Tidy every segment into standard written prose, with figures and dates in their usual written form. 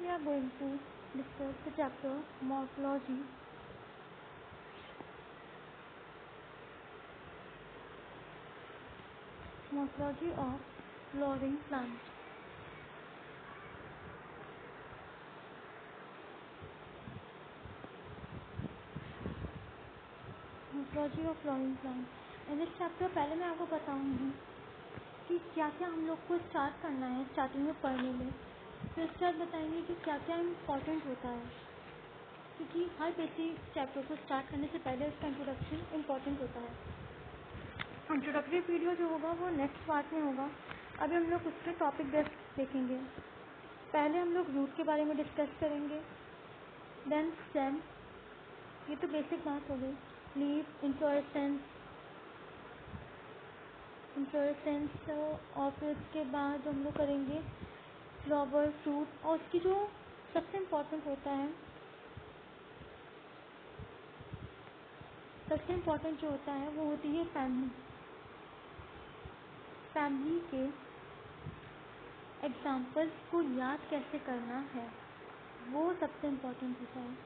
we are going to discuss the chapter morphology. Morphology of flowering plants. Morphology of flowering plants. In this chapter पहले मैं आपको बताऊंगी कि क्या क्या हम लोग को स्टार्ट करना है स्टार्टिंग में पढ़ने में। फिर उसके बाद बताएंगे कि क्या क्या इम्पोर्टेंट होता है, क्योंकि हर बेसिक चैप्टर को स्टार्ट करने से पहले उसका इंट्रोडक्शन इम्पोर्टेंट होता है। इंट्रोडक्टरी वीडियो जो होगा वो नेक्स्ट पार्ट में होगा। अभी हम लोग उसके टॉपिक बेस्ड देखेंगे। पहले हम लोग रूट के बारे में डिस्कस करेंगे, देन स्टेम, ये तो बेसिक बात हो गई, लीफ, इन्फ्लोरेसेंस और फिर उसके बाद हम लोग करेंगे फ्लावर, फ्रूट, और उसकी जो सबसे इम्पोर्टेंट होता है, सबसे इम्पोर्टेंट जो होता है वो होती है फैमिली। फैमिली के एग्जाम्पल्स को याद कैसे करना है वो सबसे इम्पोर्टेंट होता है।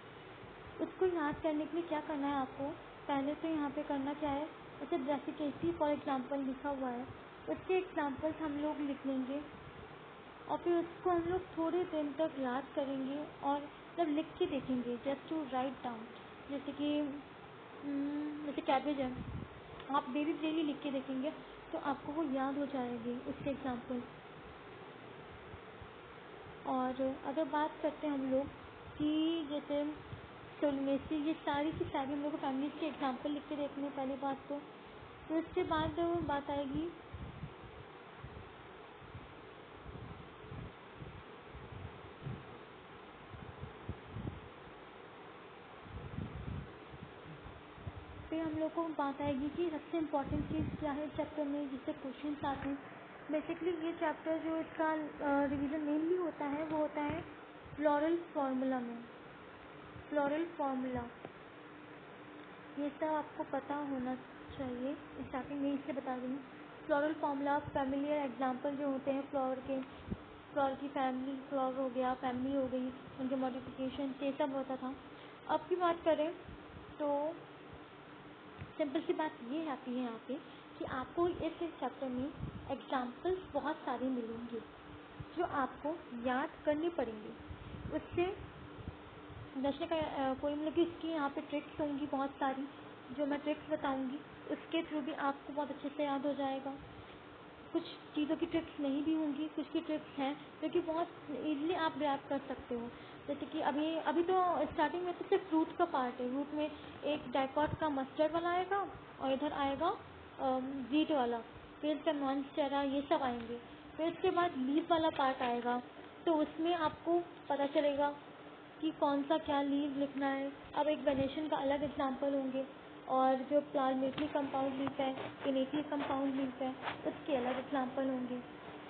उसको याद करने के लिए क्या करना है आपको, पहले तो यहाँ पे करना क्या है, जैसे ब्रैसिकेसी फॉर एग्जाम्पल लिखा हुआ है, उसके एग्जाम्पल्स हम लोग लिख लेंगे और फिर उसको हम लोग थोड़े दिन तक याद करेंगे और जब लिख के देखेंगे, जस्ट टू राइट डाउन। जैसे कि जैसे कैबेज है, आप डेली लिख के देखेंगे तो आपको वो याद हो जाएगी उसके एग्जाम्पल। और अगर बात करते हैं हम लोग कि जैसे सोलमेसी, ये सारी की सारी हम लोग को फैमिलीज के एग्जाम्पल लिख के देखने पहली बात तो। फिर उसके बाद बात आएगी हम लोग को बात आएगी कि सबसे इम्पोर्टेंट चीज़ क्या है चैप्टर में, जिससे क्वेश्चन आते हैं। बेसिकली ये चैप्टर जो इसका रिवीजन मेनली होता है वो होता है फ्लोरल फार्मूला में। फ्लोरल फार्मूला ये सब आपको पता होना चाहिए, स्टार्टिंग में इसलिए बता दूँगी। फ्लोरल फार्मूला, फैमिलियर एग्जाम्पल जो होते हैं फ्लावर के, फ्लावर की फैमिली, फ्लावर हो गया, फैमिली हो गई, उनके मॉडिफिकेशन, ये सब होता था। अब की बात करें तो सिंपल सी बात ये आती है यहाँ पे कि आपको इस चैप्टर में एग्जाम्पल्स बहुत सारे मिलेंगे जो आपको याद करनी पड़ेंगे। उससे समझने का कोई मतलब कि इसकी यहाँ पे ट्रिक्स होंगी बहुत सारी, जो मैं ट्रिक्स बताऊँगी उसके थ्रू भी आपको बहुत अच्छे से याद हो जाएगा। कुछ चीज़ों की ट्रिक्स नहीं भी होंगी, कुछ की ट्रिक्स हैं जो कि बहुत ईजिली आप ग्रैब कर सकते हो। जैसे कि अभी तो स्टार्टिंग में तो सिर्फ फ्रूट का पार्ट है। रूट में एक डाइकॉट का मस्टर्ड वाला आएगा और इधर आएगा वीट वाला, फिर इसका मॉन्स्टेरा, ये सब आएंगे। फिर इसके बाद लीफ वाला पार्ट आएगा, तो उसमें आपको पता चलेगा कि कौन सा क्या लीव लिखना है। अब एक वेनेशन का अलग एग्जाम्पल होंगे और जो प्लाज्मेटली कंपाउंड लीफ है, इनेटली कंपाउंड लीफ है, उसके अलग एग्जाम्पल होंगे।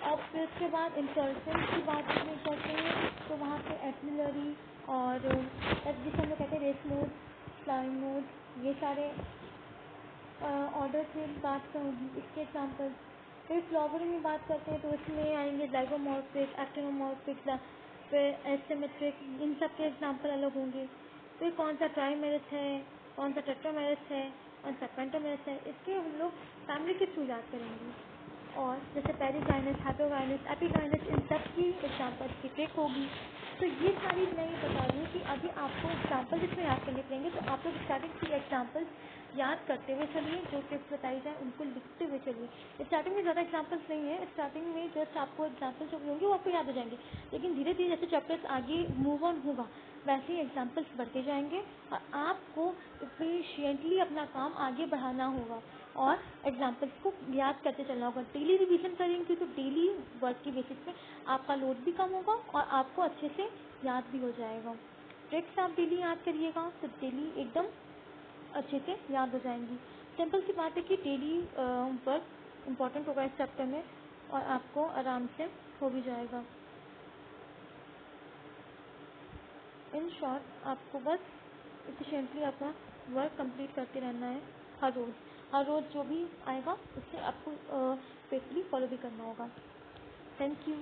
अब फिर उसके बाद इन्फ्लोरेसेंस की बात करते हैं तो वहाँ पे एक्सिलरी और जिसे हम लोग कहते हैं रेस मोड, फ्लाइंग मोड, ये सारे ऑर्डर से बात होगी, इसके एग्जाम्पल। फिर फ्लावरिंग में बात करते हैं तो उसमें आएंगे ज़ाइगोमॉर्फिक, एक्टिनोमॉर्फिक, फिर एसिमेट्रिक, इन सब के एग्जाम्पल अलग होंगे। फिर कौन सा ट्राइमेरिस है, कौन सा टेट्रामेरिस है, कौन सा पेंटामेरिस है, इसके हम लोग फैमिली के थ्रू याद करेंगे। और जैसे पेरिगाइनस, हाइपोगाइनस, एपिगाइनस, इन सब की एग्जाम्पल की ट्रिक होगी। तो ये सारी मैं ये बता रही हूँ कि अभी आपको एग्जाम्पल जिसमें याद करने पड़ेंगे, तो आप लोग स्टार्टिंग की एग्जाम्पल्स याद करते हुए चलिए, जो टिप्स बताई जाए उनको लिखते हुए चलिए। स्टार्टिंग में ज़्यादा एग्जाम्पल्स नहीं है, स्टार्टिंग में जस्ट आपको एग्जाम्पल्स जो भी होंगे वो आपको याद हो जाएंगे, लेकिन धीरे धीरे जैसे चैप्टर्स आगे मूव ऑन होगा वैसे ही एग्जाम्पल्स बढ़ते जाएंगे और आपको एफिशिएंटली अपना काम आगे बढ़ाना होगा और एग्जाम्पल्स को याद करते चलना होगा। डेली रिवीजन करेंगे तो डेली वर्क की बेसिस पे आपका लोड भी कम होगा और आपको अच्छे से याद भी हो जाएगा। ट्रिक्स आप डेली याद करिएगा तो डेली एकदम अच्छे से याद हो जाएंगी। सिंपल सी बात है कि डेली वर्क इम्पोर्टेंट होगा इस चैप्टर में और आपको आराम से हो भी जाएगा। इन शॉर्ट आपको बस एफिशिएंटली अपना वर्क कंप्लीट करते रहना है हर रोज़ जो भी आएगा उससे आपको फेथफुली फॉलो भी करना होगा। Thank you.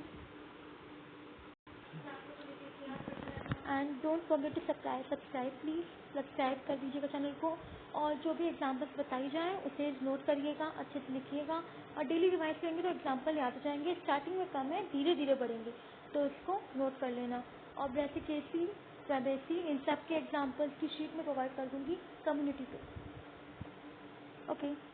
And don't forget to subscribe please subscribe कर दीजिएगा चैनल को, और जो भी एग्जाम्पल्स बताई जाए उसे नोट करिएगा, अच्छे से लिखिएगा, और डेली रिवाइज करेंगे तो एग्जाम्पल याद हो जाएंगे। स्टार्टिंग में कम है, धीरे धीरे बढ़ेंगे, तो इसको नोट कर लेना। और ब्रेसिकेसी, ट्रेबेसी, इन सब के एग्जाम्पल्स की शीट में प्रोवाइड कर दूँगी कम्युनिटी पे। ओके।